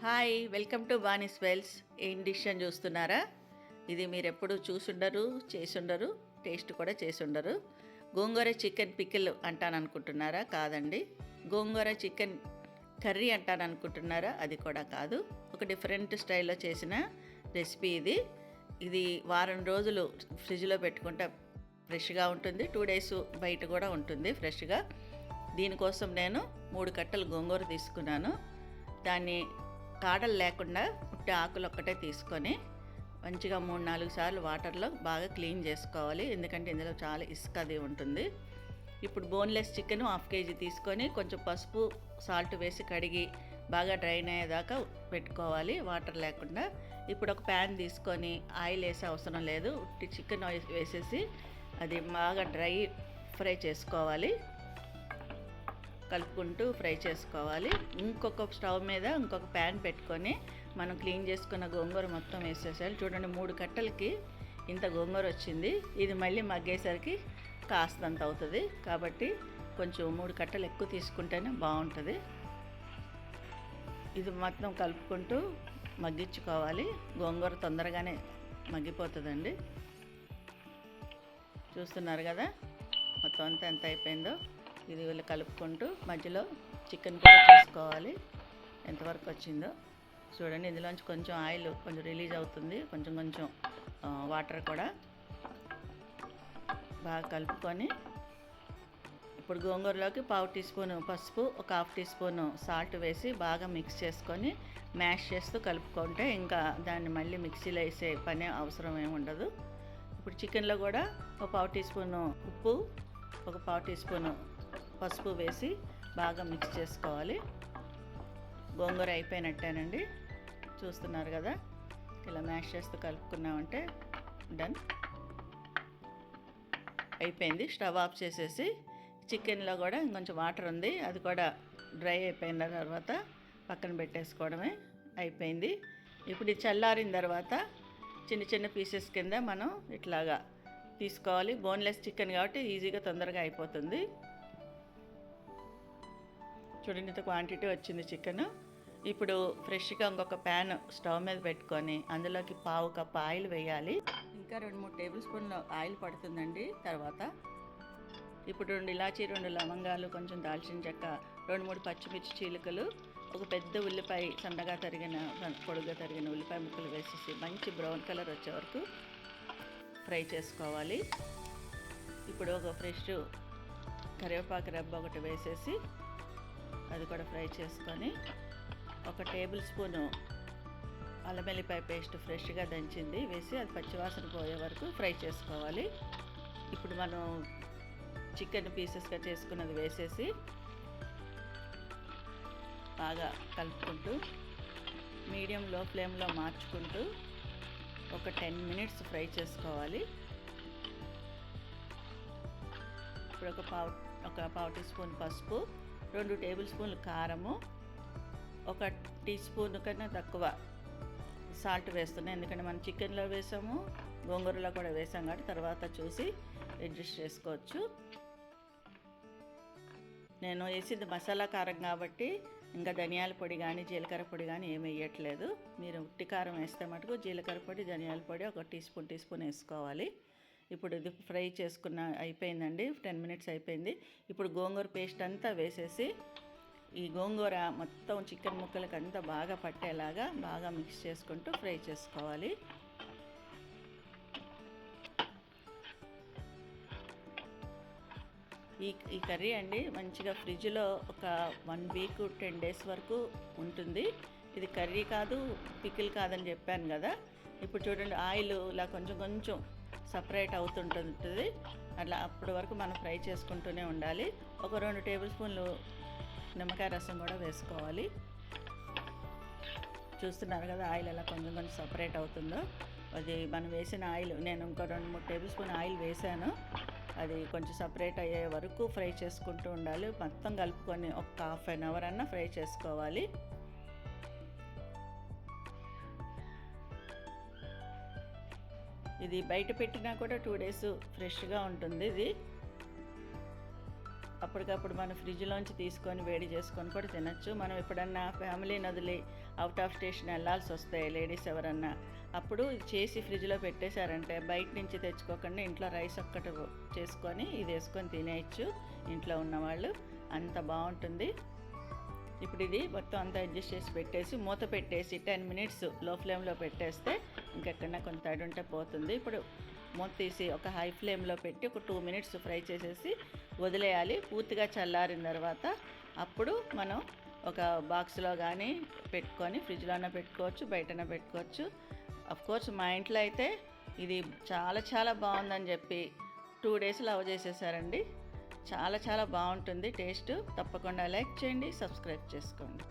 Hi, welcome to బానీస్ వెల్స్. ఏం డిష్ అని చూస్తున్నారా? ఇది మీరు ఎప్పుడు చూసుండరు, చేసుండరు, టేస్ట్ కూడా చేసుండరు. గోంగూర చికెన్ పికిల్ అంటాను అనుకుంటున్నారా? కాదండి. గోంగూర చికెన్ కర్రీ అంటాను అనుకుంటున్నారా? అది కూడా కాదు. ఒక డిఫరెంట్ స్టైల్లో చేసిన రెసిపీ ఇది. ఇది వారం రోజులు ఫ్రిడ్జ్లో పెట్టుకుంటే ఫ్రెష్గా ఉంటుంది. 2 days బయట కూడా ఉంటుంది ఫ్రెష్గా. దీనికోసం నేను 3 కట్టలు గోంగూర తీసుకున్నాను. దాన్ని కాడలు లేకుండా పుట్టి ఆకులు ఒక్కటే తీసుకొని మంచిగా 3-4 సార్లు వాటర్లో బాగా క్లీన్ చేసుకోవాలి. ఎందుకంటే ఇందులో చాలా ఇసుక అది ఉంటుంది. ఇప్పుడు బోన్లెస్ చికెన్ 1/2 kg తీసుకొని కొంచెం పసుపు సాల్ట్ వేసి కడిగి బాగా డ్రైన్ అయ్యేదాకా పెట్టుకోవాలి, వాటర్ లేకుండా. ఇప్పుడు ఒక ప్యాన్ తీసుకొని ఆయిల్ వేసే అవసరం లేదు, ఉట్టి చికెన్ వేసేసి అది బాగా డ్రై ఫ్రై చేసుకోవాలి. కలుపుకుంటూ ఫ్రై చేసుకోవాలి. ఇంకొక స్టవ్ మీద ఇంకొక ప్యాన్ పెట్టుకొని మనం క్లీన్ చేసుకున్న గోంగూర మొత్తం వేసేసాలి. చూడండి, 3 కట్టలకి ఇంత గోంగూర వచ్చింది. ఇది మళ్ళీ మగ్గేసరికి కాస్తంత అవుతుంది. కాబట్టి కొంచెం 3 కట్టలు ఎక్కువ తీసుకుంటేనే బాగుంటుంది. ఇది మొత్తం కలుపుకుంటూ మగ్గించుకోవాలి. గోంగూర తొందరగానే మగ్గిపోతుందండి. చూస్తున్నారు కదా మొత్తం అంతా ఎంత అయిపోయిందో. ఇది వీళ్ళు కలుపుకుంటూ మధ్యలో చికెన్ కూడా చూసుకోవాలి ఎంతవరకు వచ్చిందో. చూడండి, ఇందులోంచి కొంచెం ఆయిల్ కొంచెం రిలీజ్ అవుతుంది, కొంచెం కొంచెం వాటర్ కూడా. బాగా కలుపుకొని ఇప్పుడు గోంగూరలోకి 1/2 teaspoon పసుపు, ఒక 1/2 teaspoon సాల్ట్ వేసి బాగా మిక్స్ చేసుకొని మ్యాష్ చేస్తూ కలుపుకుంటే ఇంకా దాన్ని మళ్ళీ మిక్సీలో వేసే పని అవసరం ఏమి ఉండదు. ఇప్పుడు చికెన్లో కూడా ఒక 1/2 teaspoon ఉప్పు, ఒక 1/2 teaspoon పసుపు వేసి బాగా మిక్స్ చేసుకోవాలి. గోంగూర అయిపోయినట్టేనండి. చూస్తున్నారు కదా, ఇలా మ్యాష్ చేస్తూ కలుపుకున్నామంటే డన్ అయిపోయింది. స్టవ్ ఆఫ్ చేసేసి చికెన్లో కూడా ఇంకొంచెం వాటర్ ఉంది, అది కూడా డ్రై అయిపోయిన తర్వాత పక్కన పెట్టేసుకోవడమే అయిపోయింది. ఇప్పుడు ఇది చల్లారిన తర్వాత చిన్న చిన్న పీసెస్ కింద మనం ఇట్లాగా తీసుకోవాలి. బోన్లెస్ చికెన్ కాబట్టి ఈజీగా తొందరగా అయిపోతుంది. చూడండి, ఇంత క్వాంటిటీ వచ్చింది చికెన్. ఇప్పుడు ఫ్రెష్గా ఇంకొక ప్యాన్ స్టవ్ మీద పెట్టుకొని అందులోకి 1/2 cup ఆయిల్ వేయాలి. ఇంకా 2-3 tablespoons ఆయిల్ పడుతుందండి. తర్వాత ఇప్పుడు 2 ఇలాచీ, 2 లవంగాలు, కొంచెం దాల్చిన చెక్క, 2-3 పచ్చిమిర్చి చీలికలు, ఒక పెద్ద ఉల్లిపాయ సన్నగా తరిగిన పొడుగ్గా తరిగిన ఉల్లిపాయ ముక్కలు వేసేసి మంచి బ్రౌన్ కలర్ వచ్చే వరకు ఫ్రై చేసుకోవాలి. ఇప్పుడు ఒక ఫ్రెష్ కరివేపాకు రెబ్బ ఒకటి వేసేసి అది కూడా ఫ్రై చేసుకొని 1 tablespoon అల్లం వెల్లిపాయ పేస్ట్ ఫ్రెష్గా దంచింది వేసి అది పచ్చివాసన పోయే వరకు ఫ్రై చేసుకోవాలి. ఇప్పుడు మనం చికెన్ పీసెస్గా చేసుకున్నది వేసేసి బాగా కలుపుకుంటూ మీడియం లో ఫ్లేమ్లో మార్చుకుంటూ ఒక 10 minutes ఫ్రై చేసుకోవాలి. ఇప్పుడు ఒక 1/2 teaspoon పసుపు, 2 tablespoon కారము, 1 teaspoon కన్నా తక్కువ సాల్ట్ వేస్తున్నాను. ఎందుకంటే మనం చికెన్లో వేసాము, గోంగూరలో కూడా వేసాం కాబట్టి తర్వాత చూసి అడ్జస్ట్ చేసుకోవచ్చు. నేను వేసింది మసాలా కారం కాబట్టి ఇంకా ధనియాల పొడి కానీ జీలకర్ర పొడి కానీ ఏమి వేయట్లేదు. మీరు ఉట్టి కారం వేస్తే మటుకు జీలకర్ర పొడి, ధనియాల పొడి 1 teaspoon వేసుకోవాలి. ఇప్పుడు ఇది ఫ్రై చేసుకున్న అయిపోయిందండి. 10 minutes అయిపోయింది. ఇప్పుడు గోంగూర పేస్ట్ అంతా వేసేసి ఈ గోంగూర మొత్తం చికెన్ ముక్కలకి అంతా బాగా పట్టేలాగా బాగా మిక్స్ చేసుకుంటూ ఫ్రై చేసుకోవాలి. ఈ కర్రీ అండి మంచిగా ఫ్రిడ్జ్లో ఒక 1 week 10 days వరకు ఉంటుంది. ఇది కర్రీ కాదు, పికిల్ కాదని చెప్పాను కదా. ఇప్పుడు చూడండి, ఆయిల్ ఇలా కొంచెం కొంచెం సపరేట్ అవుతుంటుంది. అట్లా అప్పటి వరకు మనం ఫ్రై చేసుకుంటూనే ఉండాలి. ఒక 2 tablespoons నిమ్మకాయ రసం కూడా వేసుకోవాలి. చూస్తున్నారు కదా, ఆయిల్ ఎలా కొంచెం కొంచెం సపరేట్ అవుతుందో. అది మనం వేసిన ఆయిల్, నేను ఇంకో 2-3 tablespoons ఆయిల్ వేసాను. అది కొంచెం సపరేట్ అయ్యే వరకు ఫ్రై చేసుకుంటూ ఉండాలి. మొత్తం కలుపుకొని ఒక 1/2 hour అన్నా ఫ్రై చేసుకోవాలి. ఇది బయట పెట్టినా కూడా 2 days ఫ్రెష్గా ఉంటుంది. ఇది అప్పటికప్పుడు మనం ఫ్రిడ్జ్లోంచి తీసుకొని వేడి చేసుకొని కూడా తినచ్చు. మనం ఎప్పుడన్నా ఫ్యామిలీని వదిలి అవుట్ ఆఫ్ స్టేషన్ వెళ్ళాల్సి వస్తాయి లేడీస్ ఎవరన్నా, అప్పుడు ఇది చేసి ఫ్రిడ్జ్లో పెట్టేశారంటే బయట నుంచి తెచ్చుకోకుండా ఇంట్లో రైస్ ఒక్కటి చేసుకొని ఇది వేసుకొని తినేయచ్చు ఇంట్లో ఉన్నవాళ్ళు. అంత బాగుంటుంది. ఇప్పుడు ఇది మొత్తం అంతా అడ్జస్ట్ చేసి పెట్టేసి మూత పెట్టేసి 10 మినిట్స్ లో ఫ్లేమ్లో పెట్టేస్తే ఇంకెక్కడన్నా కొంత తడి ఉంటే పోతుంది. ఇప్పుడు మూత తీసి ఒక హై ఫ్లేమ్లో పెట్టి ఒక 2 మినిట్స్ ఫ్రై చేసేసి వదిలేయాలి. పూర్తిగా చల్లారిన తర్వాత అప్పుడు మనం ఒక బాక్స్లో కానీ పెట్టుకొని ఫ్రిడ్జ్లోనే పెట్టుకోవచ్చు, బయటనే పెట్టుకోవచ్చు. కోర్స్ మా ఇంట్లో అయితే ఇది చాలా చాలా బాగుందని చెప్పి 2 డేస్లో చేసేసారండి. చాలా చాలా బాగుంటుంది టేస్ట్. తప్పకుండా లైక్ చేయండి, సబ్స్క్రైబ్ చేసుకోండి.